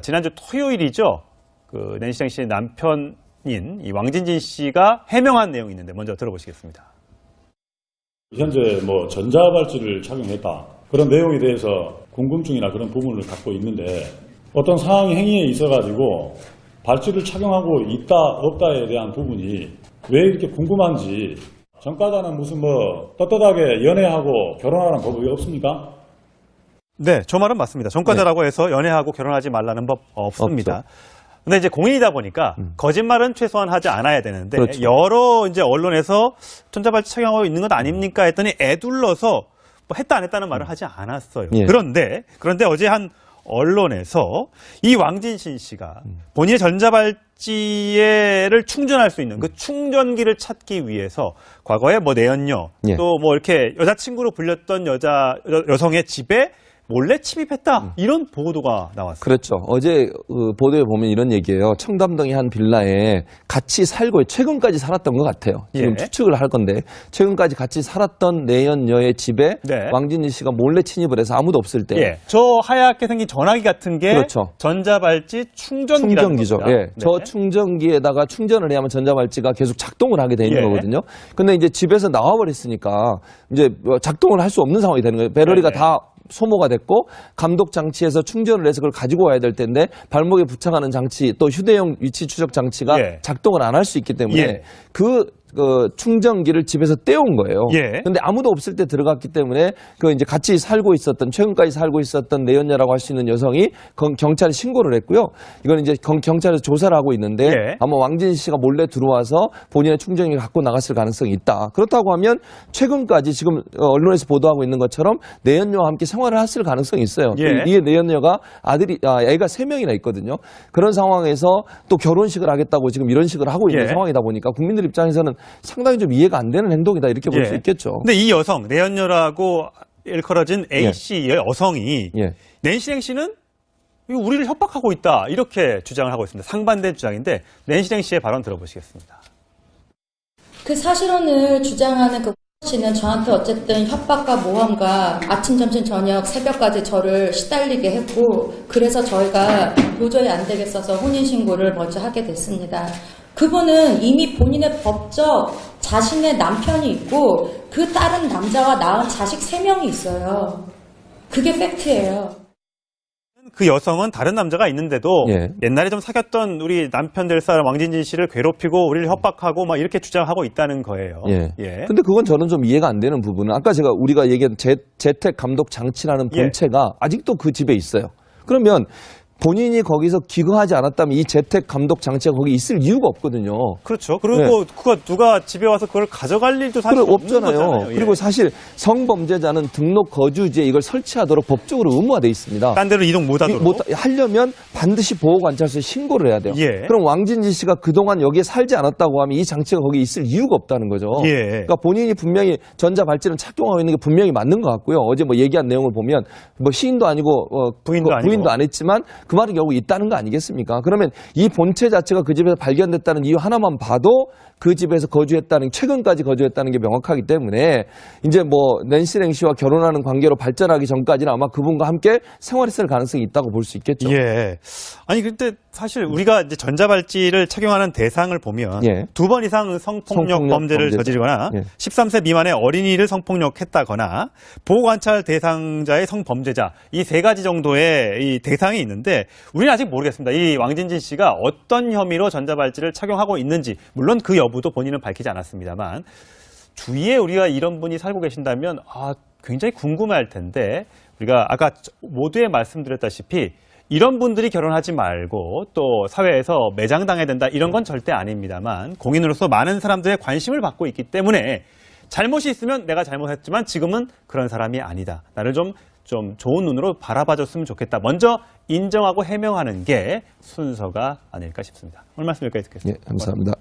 지난주 토요일이죠. 그 낸시랭 씨의 남편인 이 왕진진 씨가 해명한 내용이 있는데 먼저 들어보시겠습니다. 현재 뭐 전자발찌를 착용했다. 그런 내용에 대해서 궁금증이나 그런 부분을 갖고 있는데 어떤 상황이 행위에 있어가지고 발찌를 착용하고 있다 없다에 대한 부분이 왜 이렇게 궁금한지 전과자는 무슨 뭐 떳떳하게 연애하고 결혼하라는 법이 없습니까? 네, 저 말은 맞습니다. 전과자라고 해서 연애하고 결혼하지 말라는 법 없습니다. 없죠. 근데 이제 공인이다 보니까 거짓말은 최소한 하지 않아야 되는데 그렇죠. 여러 이제 언론에서 전자발찌 착용하고 있는 것 아닙니까 했더니 애둘러서 뭐 했다 안 했다는 말을 하지 않았어요. 예. 그런데 어제 한 언론에서 이 왕진신 씨가 본인의 전자발찌를 충전할 수 있는 그 충전기를 찾기 위해서 과거에 뭐 내연녀 예. 또 뭐 이렇게 여자친구로 불렸던 여성의 집에 몰래 침입했다 이런 보도가 나왔어요. 그렇죠. 어제 보도에 보면 이런 얘기예요. 청담동의 한 빌라에 같이 살고 최근까지 살았던 것 같아요. 지금 예. 추측을 할 건데 최근까지 같이 살았던 내연녀의 집에 네. 왕진진 씨가 몰래 침입을 해서 아무도 없을 때 예, 저 하얗게 생긴 전화기 같은 게 그렇죠. 전자발찌 충전기라는 충전기죠. 겁니다. 예. 저 충전기에다가 충전을 해야만 전자발찌가 계속 작동을 하게 되는 예. 거거든요. 근데 이제 집에서 나와버렸으니까 이제 작동을 할 수 없는 상황이 되는 거예요. 배터리가 네. 다 소모가 됐고 감독 장치에서 충전을 해서 그걸 가지고 와야 될 텐데 발목에 부착하는 장치 또 휴대용 위치 추적 장치가 예. 작동을 안 할 수 있기 때문에 예. 그 충전기를 집에서 떼온 거예요. 예. 근데 아무도 없을 때 들어갔기 때문에 그 이제 같이 살고 있었던 최근까지 살고 있었던 내연녀라고 할 수 있는 여성이 경찰에 신고를 했고요. 이건 이제 경찰에서 조사를 하고 있는데 예. 아마 왕진 씨가 몰래 들어와서 본인의 충전기를 갖고 나갔을 가능성이 있다. 그렇다고 하면 최근까지 지금 언론에서 보도하고 있는 것처럼 내연녀와 함께 생활을 했을 가능성이 있어요. 예. 이게 내연녀가 애가 3명이나 있거든요. 그런 상황에서 또 결혼식을 하겠다고 지금 이런 식으로 하고 있는 예. 상황이다 보니까 국민들 입장에서는 상당히 좀 이해가 안 되는 행동이다 이렇게 볼 수 있겠죠. 근데 이 여성 내연녀라고 일컬어진 A씨 여성이 예. 낸시랭 씨는 이거 우리를 협박하고 있다 이렇게 주장을 하고 있습니다. 상반된 주장인데 낸시랭 씨의 발언 들어보시겠습니다. 그 사실혼을 주장하는 그 씨는 저한테 어쨌든 협박과 모함과 아침, 점심, 저녁, 새벽까지 저를 시달리게 했고 그래서 저희가 도저히 안 되겠어서 혼인신고를 먼저 하게 됐습니다. 그분은 이미 본인의 법적 자신의 남편이 있고 그 다른 남자와 낳은 자식 3명이 있어요. 그게 팩트예요. 그 여성은 다른 남자가 있는데도 예. 옛날에 좀 사귀었던 우리 남편 될 사람 왕진진 씨를 괴롭히고 우리를 협박하고 막 이렇게 주장하고 있다는 거예요. 예. 예. 근데 그건 저는 좀 이해가 안 되는 부분은 아까 우리가 얘기한 재택 감독 장치라는 본체가 아직도 그 집에 있어요. 그러면 본인이 거기서 기거하지 않았다면 이 재택 감독 장치가 거기 있을 이유가 없거든요. 그렇죠. 그리고 그거 누가 집에 와서 그걸 가져갈 일도 사실 없는 없잖아요. 거잖아요. 예. 그리고 사실 성범죄자는 등록 거주지에 이걸 설치하도록 법적으로 의무화돼 있습니다. 딴 데로 이동 못하도록. 하려면 반드시 보호관찰소에 신고를 해야 돼요. 예. 그럼 왕진지 씨가 그동안 여기에 살지 않았다고 하면 이 장치가 거기 있을 이유가 없다는 거죠. 예. 그러니까 본인이 분명히 전자발찌를 착용하고 있는 게 분명히 맞는 것 같고요. 어제 뭐 얘기한 내용을 보면 뭐 시인도 아니고 부인도 안 했지만 그 말은 결국 있다는 거 아니겠습니까? 그러면 이 본체 자체가 그 집에서 발견됐다는 이유 하나만 봐도 그 집에서 최근까지 거주했다는 게 명확하기 때문에 이제 뭐 낸시랭 씨와 결혼하는 관계로 발전하기 전까지는 아마 그분과 함께 생활했을 가능성이 있다고 볼 수 있겠죠. 예. 아니 근데 사실 우리가 이제 전자발찌를 착용하는 대상을 보면 예. 2번 이상 성폭력 범죄를 저지르거나 예. 13세 미만의 어린이를 성폭력했다거나 보호관찰 대상자의 성범죄자 이 3가지 정도의 이 대상이 있는데 우리는 아직 모르겠습니다. 이 왕진진 씨가 어떤 혐의로 전자발찌를 착용하고 있는지 물론 그 여부도 본인은 밝히지 않았습니다만 주위에 우리가 이런 분이 살고 계신다면 굉장히 궁금할 텐데 우리가 아까 모두에 말씀드렸다시피 이런 분들이 결혼하지 말고 또 사회에서 매장당해야 된다 이런 건 절대 아닙니다만 공인으로서 많은 사람들의 관심을 받고 있기 때문에 잘못이 있으면 내가 잘못했지만 지금은 그런 사람이 아니다. 나를 좀 좋은 눈으로 바라봐줬으면 좋겠다. 먼저 인정하고 해명하는 게 순서가 아닐까 싶습니다. 오늘 말씀 여기까지 듣겠습니다. 예, 감사합니다.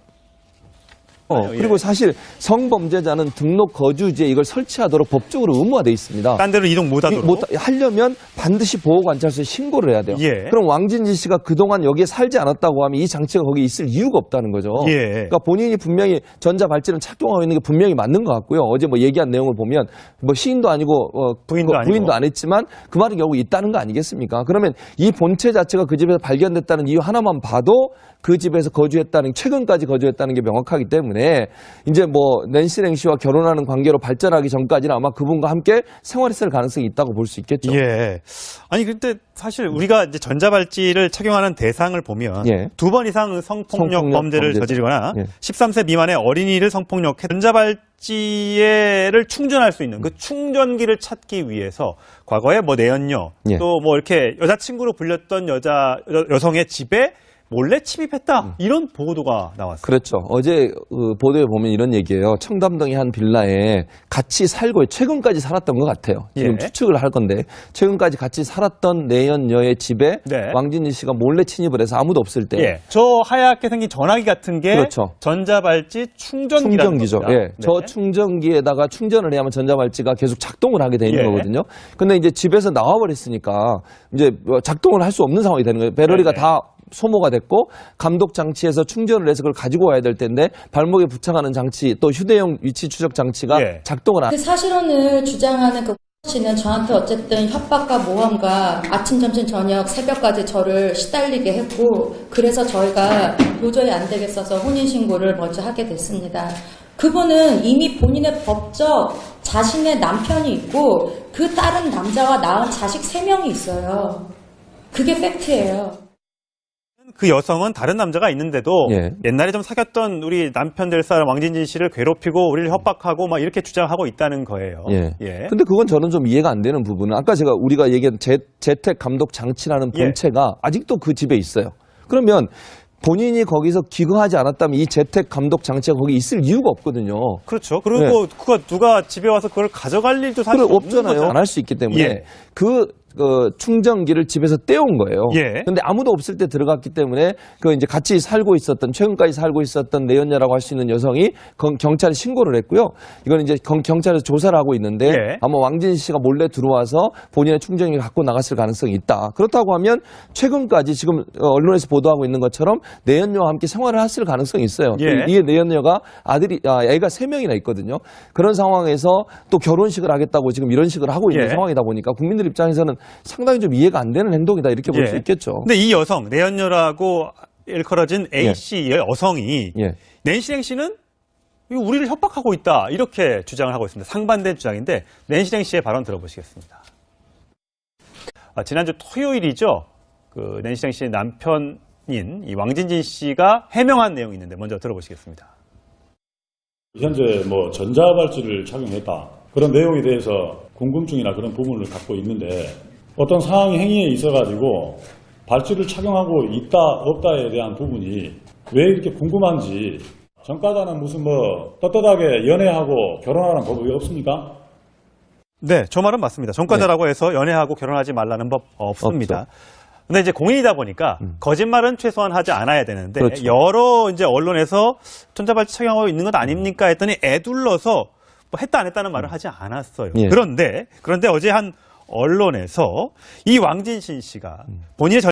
그리고 사실 성범죄자는 등록 거주지에 이걸 설치하도록 법적으로 의무화돼 있습니다. 딴 데로 이동 못하도록. 하려면 반드시 보호관찰소에 신고를 해야 돼요. 예. 그럼 왕진지 씨가 그동안 여기에 살지 않았다고 하면 이 장치가 거기 있을 이유가 없다는 거죠. 예. 그러니까 본인이 분명히 전자발찌를 착용하고 있는 게 분명히 맞는 것 같고요. 어제 뭐 얘기한 내용을 보면 뭐 시인도 아니고 부인도 안 했지만 그 말은 결국 있다는 거 아니겠습니까? 그러면 이 본체 자체가 그 집에서 발견됐다는 이유 하나만 봐도 그 집에서 거주했다는, 최근까지 거주했다는 게 명확하기 때문에 이제 뭐 낸시랭 씨와 결혼하는 관계로 발전하기 전까지는 아마 그분과 함께 생활했을 가능성이 있다고 볼 수 있겠죠. 예. 아니 근데 사실 우리가 이제 전자발찌를 착용하는 대상을 보면 예. 2번 이상 성폭력 범죄를 저지르거나 예. 13세 미만의 어린이를 성폭력해 전자발찌를 충전할 수 있는 그 충전기를 찾기 위해서 과거에 뭐 내연녀 예. 또 뭐 이렇게 여자친구로 불렸던 여성의 집에 몰래 침입했다 이런 보도가 나왔어요. 그렇죠. 어제 그 보도에 보면 이런 얘기예요. 청담동의 한 빌라에 같이 살고 최근까지 살았던 것 같아요. 지금 예. 추측을 할 건데 최근까지 같이 살았던 내연녀의 집에 네. 왕진지 씨가 몰래 침입을 해서 아무도 없을 때 예. 저 하얗게 생긴 전화기 같은 게 그렇죠. 전자발찌 충전기라는 충전기죠. 겁니다. 예. 저 충전기에다가 충전을 해야만 전자발찌가 계속 작동을 하게 되는 예. 거거든요. 근데 이제 집에서 나와버렸으니까 이제 작동을 할 수 없는 상황이 되는 거예요. 배터리가 네네. 다 소모가 됐고 감독 장치에서 충전을 해서 그걸 가지고 와야 될 텐데 발목에 부착하는 장치 또 휴대용 위치 추적 장치가 예. 작동을 안 그 사실혼을 주장하는 그 씨는 저한테 어쨌든 협박과 모함과 아침, 점심, 저녁, 새벽까지 저를 시달리게 했고 그래서 저희가 도저히 안 되겠어서 혼인신고를 먼저 하게 됐습니다. 그분은 이미 본인의 법적 자신의 남편이 있고 그 다른 남자와 낳은 자식 3명이 있어요. 그게 팩트예요. 그 여성은 다른 남자가 있는데도 예. 옛날에 좀 사귀었던 우리 남편 될 사람 왕진진 씨를 괴롭히고 우리를 협박하고 막 이렇게 주장하고 있다는 거예요. 예. 예. 근데 그건 저는 좀 이해가 안 되는 부분은 아까 우리가 얘기한 재택 감독 장치라는 예. 본체가 아직도 그 집에 있어요. 그러면 본인이 거기서 기거하지 않았다면 이 재택 감독 장치가 거기 있을 이유가 없거든요. 그렇죠. 그리고 그거 누가 집에 와서 그걸 가져갈 일도 사실 그걸 없는 없잖아요. 거죠. 안 할 수 있기 때문에 예. 그 충전기를 집에서 떼온 거예요. 예. 근데 아무도 없을 때 들어갔기 때문에 그 이제 같이 살고 있었던 최근까지 살고 있었던 내연녀라고 할 수 있는 여성이 경찰에 신고를 했고요. 이건 이제 경찰에서 조사를 하고 있는데 예. 아마 왕진 씨가 몰래 들어와서 본인의 충전기를 갖고 나갔을 가능성이 있다. 그렇다고 하면 최근까지 지금 언론에서 보도하고 있는 것처럼 내연녀와 함께 생활을 했을 가능성이 있어요. 예. 이 내연녀가 애가 3명이나 있거든요. 그런 상황에서 또 결혼식을 하겠다고 지금 이런 식으로 하고 있는 예. 상황이다 보니까 국민들 입장에서는 상당히 좀 이해가 안 되는 행동이다 이렇게 볼 수 예. 있겠죠. 근데 이 여성 내연녀라고 일컬어진 A씨 여성이 예. 낸시랭 씨는 우리를 협박하고 있다 이렇게 주장을 하고 있습니다. 상반된 주장인데 낸시랭 씨의 발언 들어보시겠습니다. 지난주 토요일이죠. 그 낸시랭 씨의 남편인 이 왕진진 씨가 해명한 내용이 있는데 먼저 들어보시겠습니다. 현재 뭐 전자발찌를 착용했다 그런 내용에 대해서 궁금증이나 그런 부분을 갖고 있는데 어떤 상황이 행위에 있어가지고 발찌를 착용하고 있다 없다에 대한 부분이 왜 이렇게 궁금한지 전과자는 무슨 뭐 떳떳하게 연애하고 결혼하는 법이 없습니까? 네, 저 말은 맞습니다. 전과자라고 해서 연애하고 결혼하지 말라는 법 없습니다. 근데 이제 공인이다 보니까 거짓말은 최소한 하지 않아야 되는데 그렇죠. 여러 이제 언론에서 전자발찌 착용하고 있는 것 아닙니까 했더니 애둘러서 뭐 했다 안 했다는 말을 하지 않았어요. 예. 그런데 어제 한 언론에서 이 왕진신 씨가 본인의